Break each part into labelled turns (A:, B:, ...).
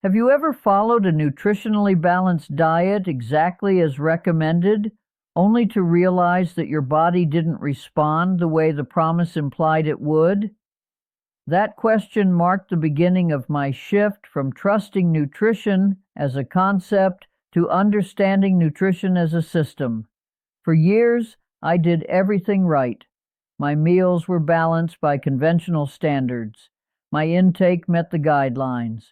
A: Have you ever followed a nutritionally balanced diet exactly as recommended, only to realize that your body didn't respond the way the promise implied it would? That question marked the beginning of my shift from trusting nutrition as a concept to understanding nutrition as a system. For years, I did everything right. My meals were balanced by conventional standards. My intake met the guidelines.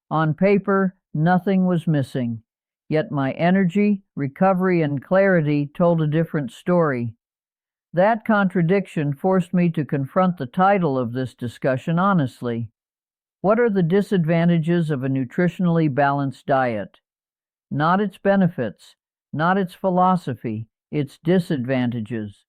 A: On paper, nothing was missing. Yet my energy, recovery, and clarity told a different story. That contradiction forced me to confront the title of this discussion honestly. What are the disadvantages of a nutritionally balanced diet? Not its benefits, not its philosophy, its disadvantages.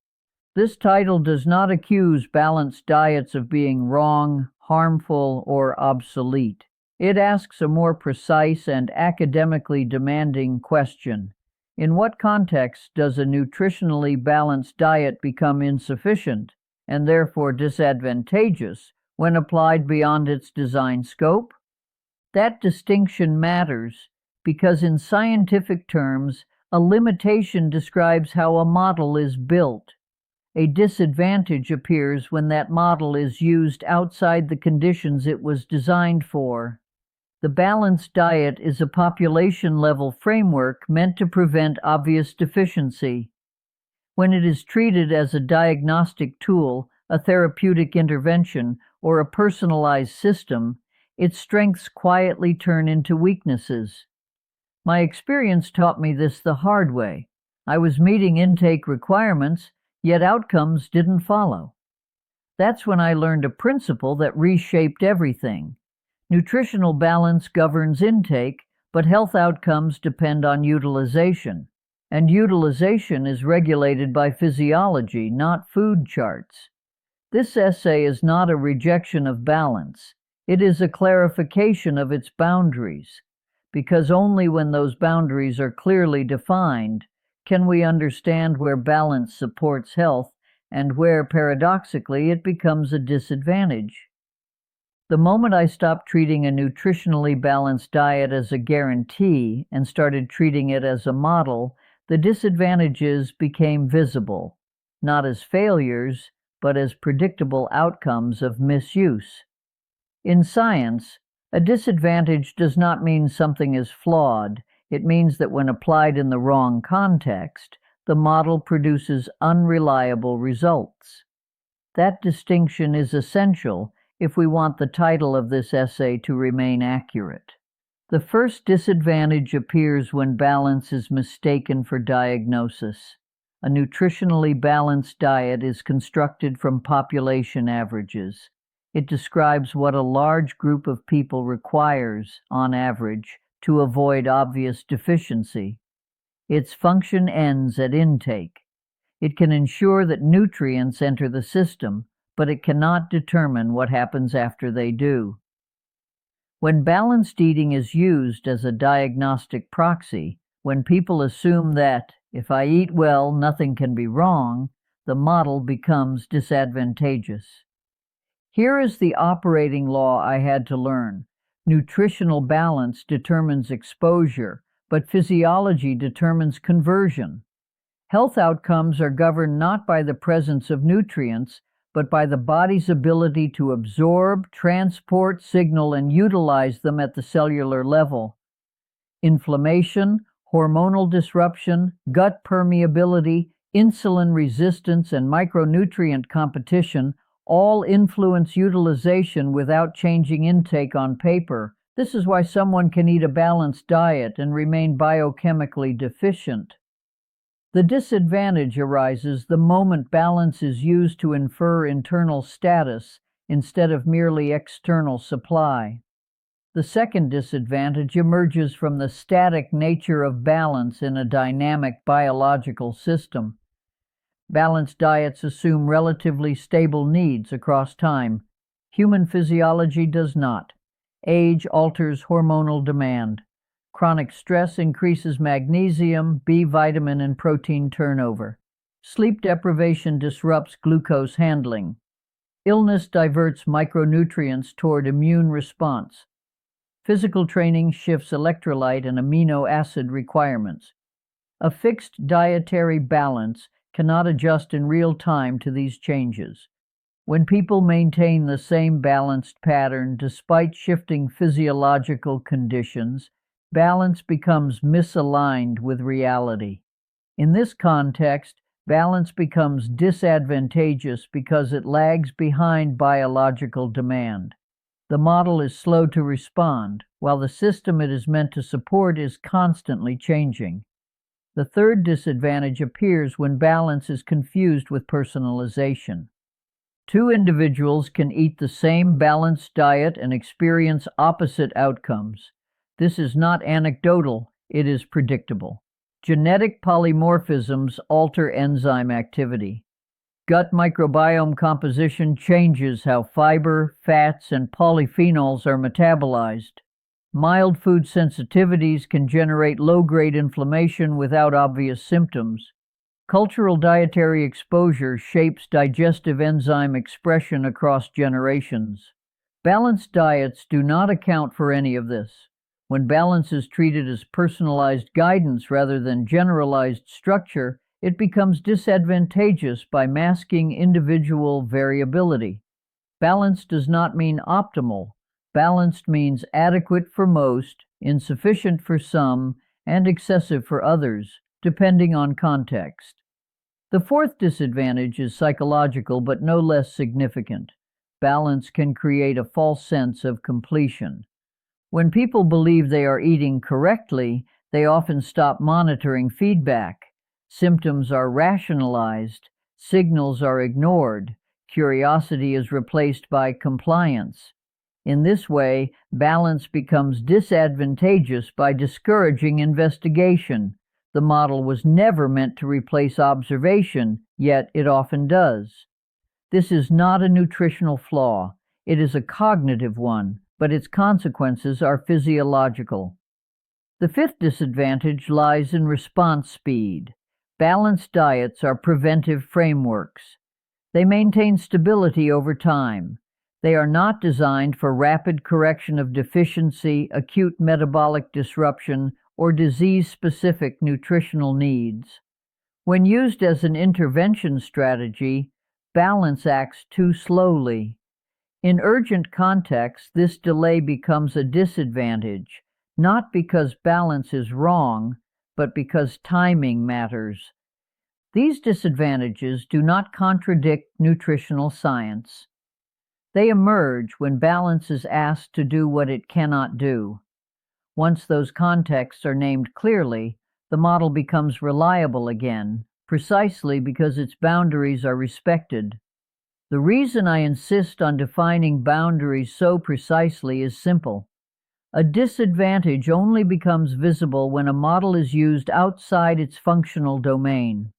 A: This title does not accuse balanced diets of being wrong, harmful, or obsolete. It asks a more precise and academically demanding question. In what context does a nutritionally balanced diet become insufficient, and therefore disadvantageous, when applied beyond its design scope? That distinction matters because in scientific terms, a limitation describes how a model is built. A disadvantage appears when that model is used outside the conditions it was designed for. The balanced diet is a population-level framework meant to prevent obvious deficiency. When it is treated as a diagnostic tool, a therapeutic intervention, or a personalized system, its strengths quietly turn into weaknesses. My experience taught me this the hard way. I was meeting intake requirements, yet outcomes didn't follow. That's when I learned a principle that reshaped everything. Nutritional balance governs intake, but health outcomes depend on utilization. And utilization is regulated by physiology, not food charts. This essay is not a rejection of balance. It is a clarification of its boundaries, because only when those boundaries are clearly defined can we understand where balance supports health and where, paradoxically, it becomes a disadvantage. The moment I stopped treating a nutritionally balanced diet as a guarantee and started treating it as a model, the disadvantages became visible, not as failures, but as predictable outcomes of misuse. In science, a disadvantage does not mean something is flawed. It means that when applied in the wrong context, the model produces unreliable results. That distinction is essential if we want the title of this essay to remain accurate. The first disadvantage appears when balance is mistaken for diagnosis. A nutritionally balanced diet is constructed from population averages. It describes what a large group of people requires, on average, to avoid obvious deficiency. Its function ends at intake. It can ensure that nutrients enter the system, but it cannot determine what happens after they do. When balanced eating is used as a diagnostic proxy, when people assume that, if I eat well, nothing can be wrong, the model becomes disadvantageous. Here is the operating law I had to learn. Nutritional balance determines exposure, but physiology determines conversion. Health outcomes are governed not by the presence of nutrients, but by the body's ability to absorb, transport, signal, and utilize them at the cellular level. Inflammation, hormonal disruption, gut permeability, insulin resistance, and micronutrient competition all influence utilization without changing intake on paper. This is why someone can eat a balanced diet and remain biochemically deficient. The disadvantage arises the moment balance is used to infer internal status instead of merely external supply. The second disadvantage emerges from the static nature of balance in a dynamic biological system. Balanced diets assume relatively stable needs across time. Human physiology does not. Age alters hormonal demand. Chronic stress increases magnesium, B vitamin, and protein turnover. Sleep deprivation disrupts glucose handling. Illness diverts micronutrients toward immune response. Physical training shifts electrolyte and amino acid requirements. A fixed dietary balance cannot adjust in real time to these changes. When people maintain the same balanced pattern despite shifting physiological conditions, balance becomes misaligned with reality. In this context, balance becomes disadvantageous because it lags behind biological demand. The model is slow to respond, while the system it is meant to support is constantly changing. The third disadvantage appears when balance is confused with personalization. Two individuals can eat the same balanced diet and experience opposite outcomes. This is not anecdotal, it is predictable. Genetic polymorphisms alter enzyme activity. Gut microbiome composition changes how fiber, fats, and polyphenols are metabolized. Mild food sensitivities can generate low-grade inflammation without obvious symptoms. Cultural dietary exposure shapes digestive enzyme expression across generations. Balanced diets do not account for any of this. When balance is treated as personalized guidance rather than generalized structure, it becomes disadvantageous by masking individual variability. Balance does not mean optimal. Balanced means adequate for most, insufficient for some, and excessive for others, depending on context. The fourth disadvantage is psychological but no less significant. Balance can create a false sense of completion. When people believe they are eating correctly, they often stop monitoring feedback. Symptoms are rationalized, signals are ignored, curiosity is replaced by compliance. In this way, balance becomes disadvantageous by discouraging investigation. The model was never meant to replace observation, yet it often does. This is not a nutritional flaw. It is a cognitive one, but its consequences are physiological. The fifth disadvantage lies in response speed. Balanced diets are preventive frameworks. They maintain stability over time. They are not designed for rapid correction of deficiency, acute metabolic disruption, or disease-specific nutritional needs. When used as an intervention strategy, balance acts too slowly. In urgent contexts, this delay becomes a disadvantage, not because balance is wrong, but because timing matters. These disadvantages do not contradict nutritional science. They emerge when balance is asked to do what it cannot do. Once those contexts are named clearly, the model becomes reliable again, precisely because its boundaries are respected. The reason I insist on defining boundaries so precisely is simple. A disadvantage only becomes visible when a model is used outside its functional domain.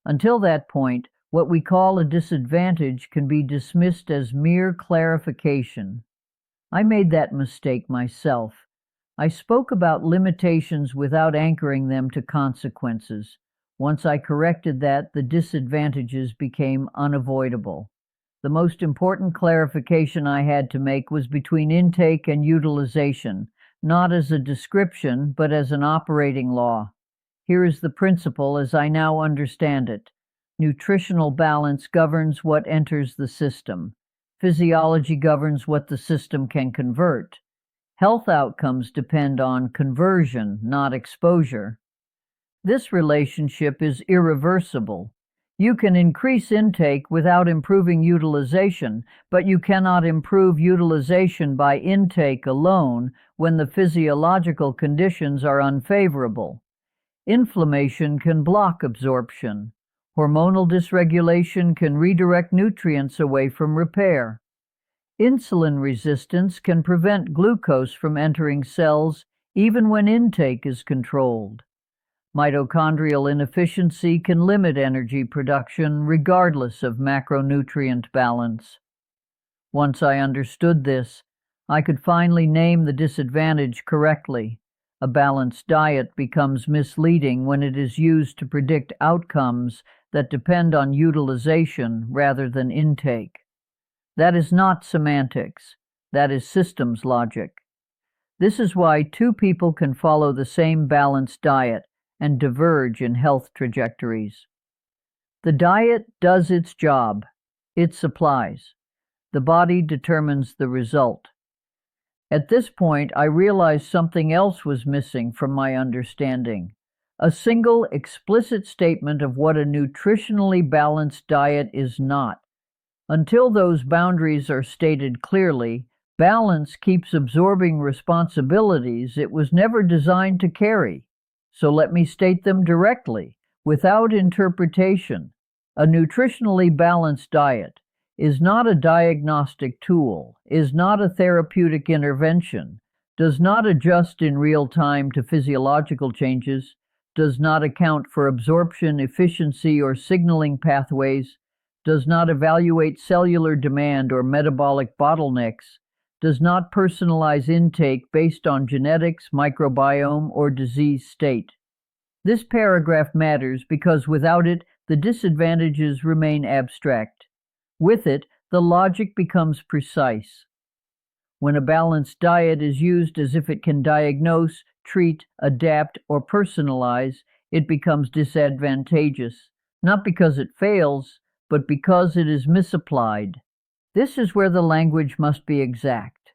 A: Until that point, what we call a disadvantage can be dismissed as mere clarification. I made that mistake myself. I spoke about limitations without anchoring them to consequences. Once I corrected that, the disadvantages became unavoidable. The most important clarification I had to make was between intake and utilization, not as a description, but as an operating law. Here is the principle as I now understand it. Nutritional balance governs what enters the system. Physiology governs what the system can convert. Health outcomes depend on conversion, not exposure. This relationship is irreversible. You can increase intake without improving utilization, but you cannot improve utilization by intake alone when the physiological conditions are unfavorable. Inflammation can block absorption. Hormonal dysregulation can redirect nutrients away from repair. Insulin resistance can prevent glucose from entering cells even when intake is controlled. Mitochondrial inefficiency can limit energy production regardless of macronutrient balance. Once I understood this, I could finally name the disadvantage correctly. A balanced diet becomes misleading when it is used to predict outcomes that depend on utilization rather than intake. That is not semantics. That is systems logic. This is why two people can follow the same balanced diet and diverge in health trajectories. The diet does its job. It supplies. The body determines the result. At this point, I realized something else was missing from my understanding. A single, explicit statement of what a nutritionally balanced diet is not. Until those boundaries are stated clearly, balance keeps absorbing responsibilities it was never designed to carry. So let me state them directly, without interpretation. A nutritionally balanced diet is not a diagnostic tool, is not a therapeutic intervention, does not adjust in real time to physiological changes, does not account for absorption, efficiency, or signaling pathways, does not evaluate cellular demand or metabolic bottlenecks, does not personalize intake based on genetics, microbiome, or disease state. This paragraph matters because without it, the disadvantages remain abstract. With it, the logic becomes precise. When a balanced diet is used as if it can diagnose, treat, adapt, or personalize, it becomes disadvantageous, not because it fails, but because it is misapplied. This is where the language must be exact.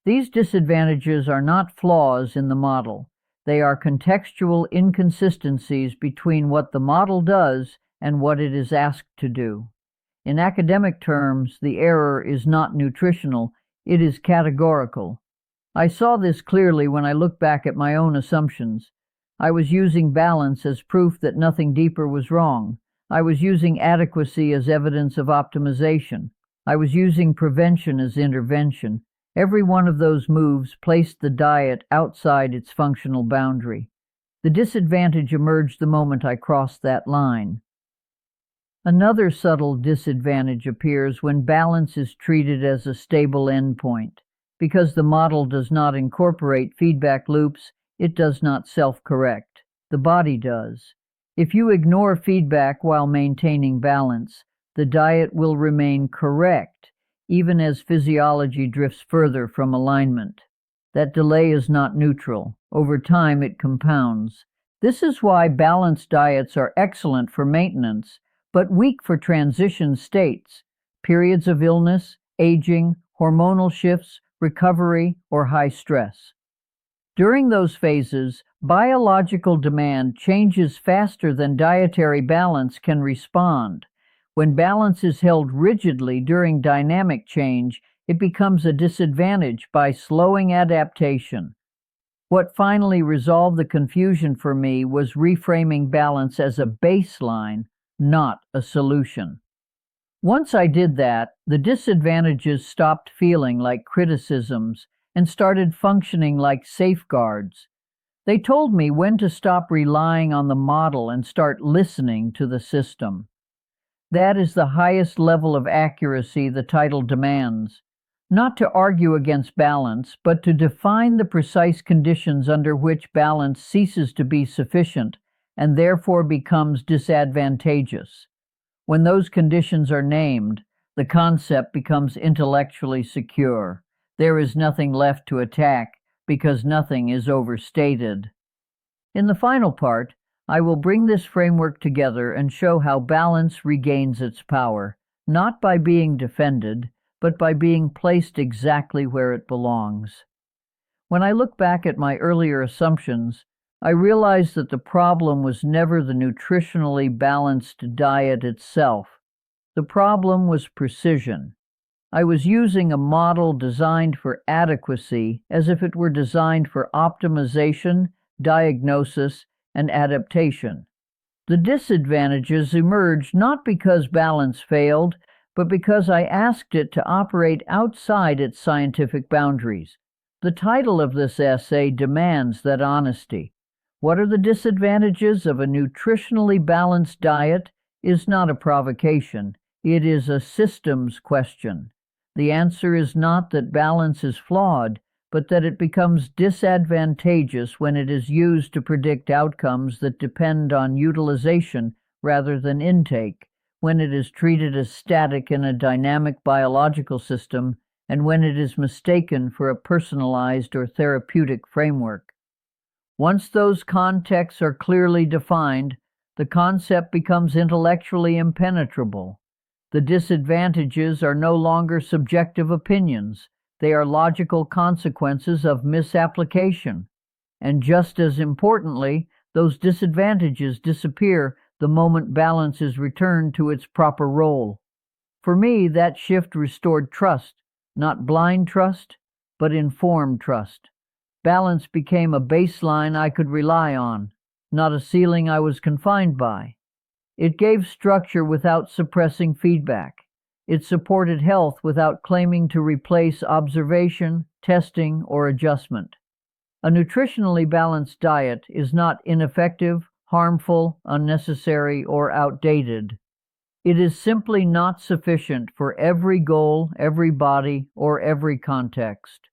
A: These disadvantages are not flaws in the model. They are contextual inconsistencies between what the model does and what it is asked to do. In academic terms, the error is not nutritional, it is categorical. I saw this clearly when I look back at my own assumptions. I was using balance as proof that nothing deeper was wrong. I was using adequacy as evidence of optimization. I was using prevention as intervention. Every one of those moves placed the diet outside its functional boundary. The disadvantage emerged the moment I crossed that line. Another subtle disadvantage appears when balance is treated as a stable endpoint. Because the model does not incorporate feedback loops, it does not self-correct. The body does. If you ignore feedback while maintaining balance, the diet will remain correct, even as physiology drifts further from alignment. That delay is not neutral. Over time, it compounds. This is why balanced diets are excellent for maintenance, but weak for transition states, periods of illness, aging, hormonal shifts, recovery, or high stress. During those phases, biological demand changes faster than dietary balance can respond. When balance is held rigidly during dynamic change, it becomes a disadvantage by slowing adaptation. What finally resolved the confusion for me was reframing balance as a baseline, not a solution. Once I did that, the disadvantages stopped feeling like criticisms and started functioning like safeguards. They told me when to stop relying on the model and start listening to the system. That is the highest level of accuracy the title demands. Not to argue against balance, but to define the precise conditions under which balance ceases to be sufficient and therefore becomes disadvantageous. When those conditions are named, the concept becomes intellectually secure. There is nothing left to attack because nothing is overstated. In the final part, I will bring this framework together and show how balance regains its power, not by being defended, but by being placed exactly where it belongs. When I look back at my earlier assumptions, I realize that the problem was never the nutritionally balanced diet itself. The problem was precision. I was using a model designed for adequacy as if it were designed for optimization, diagnosis, and adaptation. The disadvantages emerged not because balance failed, but because I asked it to operate outside its scientific boundaries. The title of this essay demands that honesty. What are the disadvantages of a nutritionally balanced diet is not a provocation. It is a systems question. The answer is not that balance is flawed, but that it becomes disadvantageous when it is used to predict outcomes that depend on utilization rather than intake, when it is treated as static in a dynamic biological system, and when it is mistaken for a personalized or therapeutic framework. Once those contexts are clearly defined, the concept becomes intellectually impenetrable. The disadvantages are no longer subjective opinions, they are logical consequences of misapplication. And just as importantly, those disadvantages disappear the moment balance is returned to its proper role. For me, that shift restored trust, not blind trust, but informed trust. Balance became a baseline I could rely on, not a ceiling I was confined by. It gave structure without suppressing feedback. It supported health without claiming to replace observation, testing, or adjustment. A nutritionally balanced diet is not ineffective, harmful, unnecessary, or outdated. It is simply not sufficient for every goal, every body, or every context.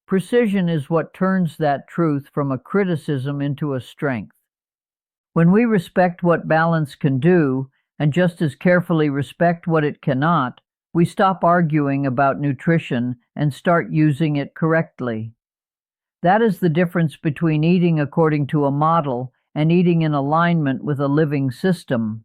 A: Precision is what turns that truth from a criticism into a strength. When we respect what balance can do, and just as carefully respect what it cannot, we stop arguing about nutrition and start using it correctly. That is the difference between eating according to a model and eating in alignment with a living system.